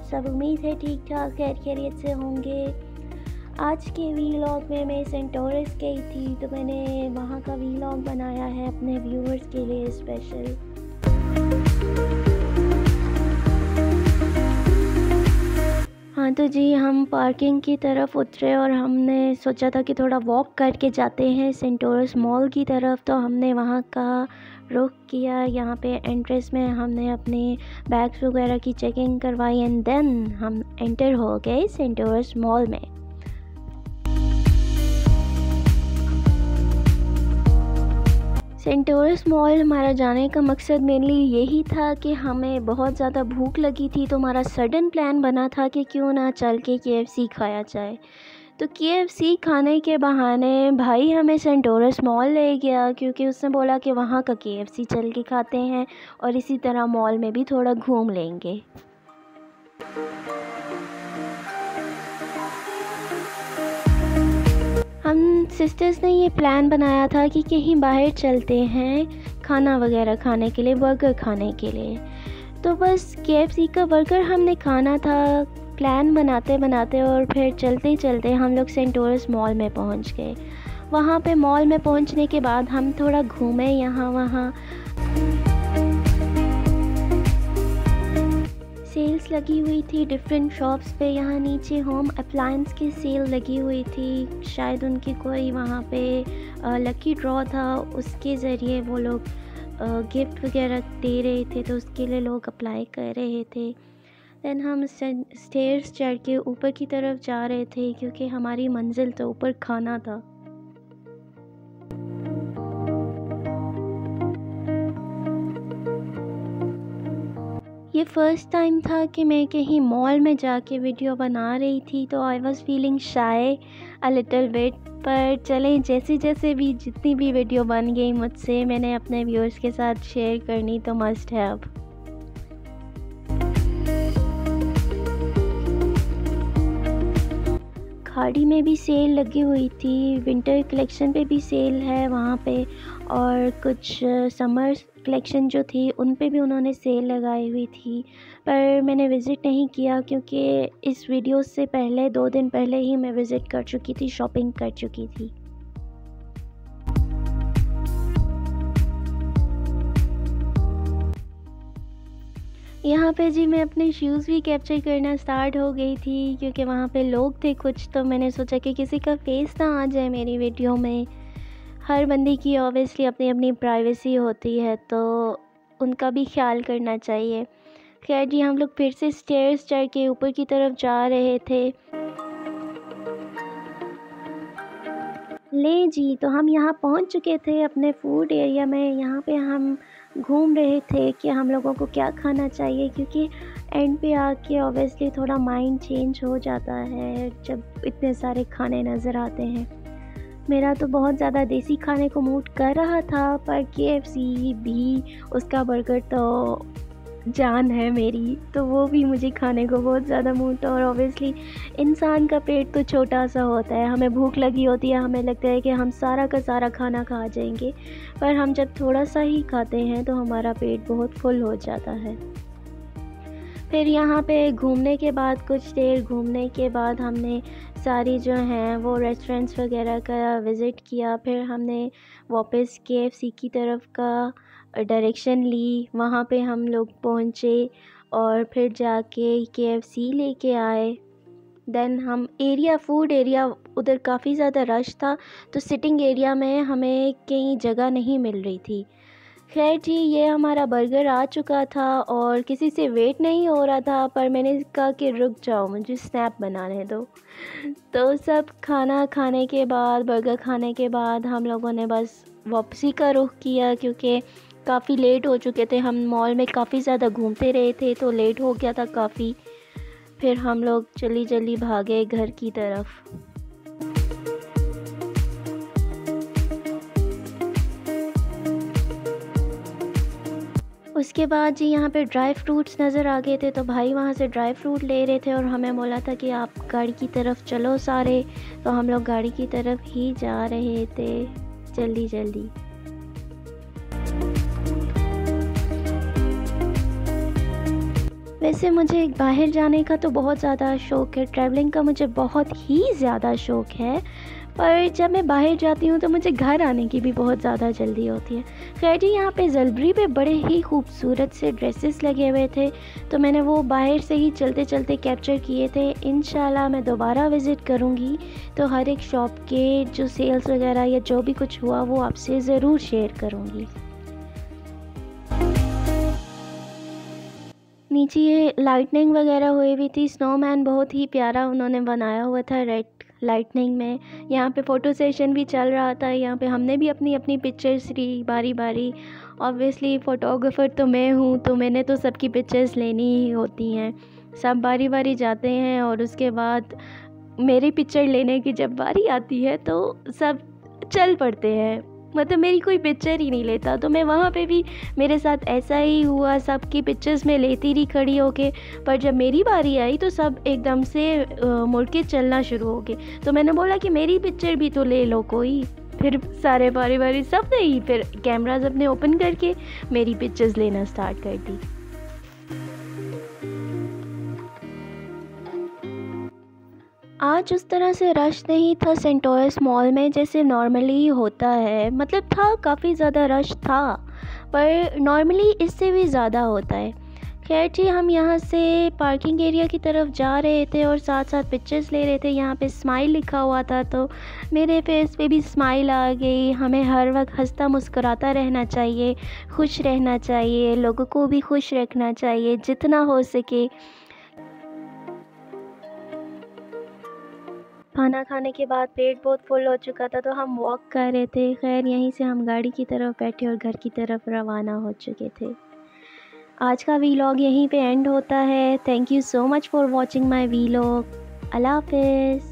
आप सब? उम्मीद है ठीक ठाक खैर खैरियत से होंगे। आज के वीलॉग में मैं सेंटोरस गई थी, तो मैंने वहाँ का वीलॉग बनाया है अपने व्यूअर्स के लिए स्पेशल। हाँ तो जी, हम पार्किंग की तरफ उतरे और हमने सोचा था कि थोड़ा वॉक करके जाते हैं सेंटोरस मॉल की तरफ। तो हमने वहाँ का रुख किया। यहाँ पे एंट्रेंस में हमने अपने बैग्स वगैरह की चेकिंग करवाई एंड देन हम एंटर हो गए सेंटोरस मॉल में। सेंटोरस मॉल हमारा जाने का मकसद मेनली यही था कि हमें बहुत ज़्यादा भूख लगी थी, तो हमारा सडन प्लान बना था कि क्यों ना चल के KFC खाया जाए। तो KFC खाने के बहाने भाई हमें सेंटोरस मॉल ले गया, क्योंकि उसने बोला कि वहाँ का KFC चल के खाते हैं और इसी तरह मॉल में भी थोड़ा घूम लेंगे। हम सिस्टर्स ने ये प्लान बनाया था कि कहीं बाहर चलते हैं खाना वगैरह खाने के लिए, बर्गर खाने के लिए। तो बस KFC का बर्गर हमने खाना था। प्लान बनाते बनाते और फिर चलते चलते हम लोग सेंटोरस मॉल में पहुंच गए। वहाँ पे मॉल में पहुंचने के बाद हम थोड़ा घूमे यहाँ वहाँ। सेल्स लगी हुई थी डिफरेंट शॉप्स पे। यहाँ नीचे होम अप्लायंस की सेल लगी हुई थी। शायद उनकी कोई वहाँ पे लकी ड्रॉ था, उसके ज़रिए वो लोग गिफ्ट वगैरह दे रहे थे, तो उसके लिए लोग अप्लाई कर रहे थे। देन हम स्टेयर्स चढ़ के ऊपर की तरफ जा रहे थे, क्योंकि हमारी मंजिल तो ऊपर खाना था। ये फ़र्स्ट टाइम था कि मैं कहीं मॉल में जाके वीडियो बना रही थी, तो I was feeling shy a little bit. पर चलें, जैसे जैसे भी जितनी भी वीडियो बन गई मुझसे, मैंने अपने व्यूअर्स के साथ शेयर करनी तो मस्ट है अब। खाड़ी में भी सेल लगी हुई थी, विंटर कलेक्शन पे भी सेल है वहाँ पे, और कुछ समर कलेक्शन जो थी उन पे भी उन्होंने सेल लगाई हुई थी। पर मैंने विज़िट नहीं किया, क्योंकि इस वीडियो से पहले 2 दिन पहले ही मैं विज़िट कर चुकी थी, शॉपिंग कर चुकी थी। यहाँ पे जी मैं अपने शूज़ भी कैप्चर करना स्टार्ट हो गई थी, क्योंकि वहाँ पे लोग थे कुछ, तो मैंने सोचा कि किसी का फेस ना आ जाए मेरी वीडियो में। हर बंदे की ऑब्वियसली अपनी अपनी प्राइवेसी होती है, तो उनका भी ख्याल करना चाहिए। खैर जी, हम लोग फिर से स्टेयर्स चढ़ के ऊपर की तरफ जा रहे थे। ले जी, तो हम यहाँ पहुँच चुके थे अपने फूड एरिया में। यहाँ पे हम घूम रहे थे कि हम लोगों को क्या खाना चाहिए, क्योंकि एंड पे आके ऑब्वियसली थोड़ा माइंड चेंज हो जाता है जब इतने सारे खाने नज़र आते हैं। मेरा तो बहुत ज़्यादा देसी खाने को मूड कर रहा था, पर KFC भी, उसका बर्गर तो जान है मेरी, तो वो भी मुझे खाने को बहुत ज़्यादा मूड था। और ऑब्वियसली इंसान का पेट तो छोटा सा होता है, हमें भूख लगी होती है, हमें लगता है कि हम सारा का सारा खाना खा जाएंगे, पर हम जब थोड़ा सा ही खाते हैं तो हमारा पेट बहुत फुल हो जाता है। फिर यहाँ पे घूमने के बाद, कुछ देर घूमने के बाद, हमने सारी जो हैं वो रेस्टोरेंट्स वगैरह का विज़िट किया। फिर हमने वापस KFC की तरफ का डायरेक्शन ली। वहाँ पे हम लोग पहुँचे और फिर जाके KFC लेके आए। देन हम फूड एरिया, उधर काफ़ी ज़्यादा रश था, तो सिटिंग एरिया में हमें कहीं जगह नहीं मिल रही थी। खैर जी, ये हमारा बर्गर आ चुका था और किसी से वेट नहीं हो रहा था, पर मैंने कहा कि रुक जाओ, मुझे स्नैप बनाने दो। तो सब खाना खाने के बाद, बर्गर खाने के बाद, हम लोगों ने बस वापसी का रुख किया, क्योंकि काफ़ी लेट हो चुके थे। हम मॉल में काफ़ी ज़्यादा घूमते रहे थे, तो लेट हो गया था काफ़ी। फिर हम लोग जल्दी जल्दी भागे घर की तरफ। उसके बाद जी यहाँ पे ड्राई फ्रूट्स नज़र आ गए थे, तो भाई वहाँ से ड्राई फ्रूट ले रहे थे और हमें बोला था कि आप गाड़ी की तरफ चलो सारे। तो हम लोग गाड़ी की तरफ ही जा रहे थे जल्दी जल्दी। वैसे मुझे बाहर जाने का तो बहुत ज़्यादा शौक़ है, ट्रैवलिंग का मुझे बहुत ही ज़्यादा शौक़ है। पर जब मैं बाहर जाती हूँ तो मुझे घर आने की भी बहुत ज़्यादा जल्दी होती है। ख़ैर जी, यहाँ पे ज़लबरी पे बड़े ही खूबसूरत से ड्रेसेस लगे हुए थे, तो मैंने वो बाहर से ही चलते-चलते कैप्चर किए थे। इंशाल्लाह मैं दोबारा विज़िट करूँगी तो हर एक शॉप के जो सेल्स वगैरह या जो भी कुछ हुआ वो आपसे ज़रूर शेयर करूँगी। नीचे ये लाइटनिंग वगैरह हुई हुई थी, स्नोमैन बहुत ही प्यारा उन्होंने बनाया हुआ था रेड लाइटनिंग में। यहाँ पे फ़ोटो सेशन भी चल रहा था, यहाँ पे हमने भी अपनी अपनी पिक्चर्स ली बारी बारी। ऑब्वियसली फ़ोटोग्राफ़र तो मैं हूँ, तो मैंने तो सबकी पिक्चर्स लेनी ही होती हैं। सब बारी बारी जाते हैं और उसके बाद मेरी पिक्चर लेने की जब बारी आती है तो सब चल पड़ते हैं, मतलब मेरी कोई पिक्चर ही नहीं लेता। तो मैं वहाँ पे भी मेरे साथ ऐसा ही हुआ, सबकी पिक्चर्स मैं लेती रही खड़ी होके। पर जब मेरी बारी आई तो सब एकदम से मुड़ के चलना शुरू हो गए। तो मैंने बोला कि मेरी पिक्चर भी तो ले लो कोई। फिर सारे बारी बारी सब ने ही फिर कैमराज अपने ओपन करके मेरी पिक्चर्स लेना स्टार्ट कर दी। आज उस तरह से रश नहीं था सेंटोरस मॉल में जैसे नॉर्मली होता है, मतलब था, काफ़ी ज़्यादा रश था, पर नॉर्मली इससे भी ज़्यादा होता है। खैर जी, हम यहाँ से पार्किंग एरिया की तरफ जा रहे थे और साथ साथ पिक्चर्स ले रहे थे। यहाँ पे स्माइल लिखा हुआ था तो मेरे फेस पे भी स्माइल आ गई। हमें हर वक्त हंसता मुस्कुराता रहना चाहिए, खुश रहना चाहिए, लोगों को भी खुश रखना चाहिए जितना हो सके। खाना खाने के बाद पेट बहुत फुल हो चुका था तो हम वॉक कर रहे थे। खैर यहीं से हम गाड़ी की तरफ बैठे और घर की तरफ रवाना हो चुके थे। आज का वीलॉग यहीं पे एंड होता है। Thank you so much for watching my vlog. अल्लाह हाफ़िज़।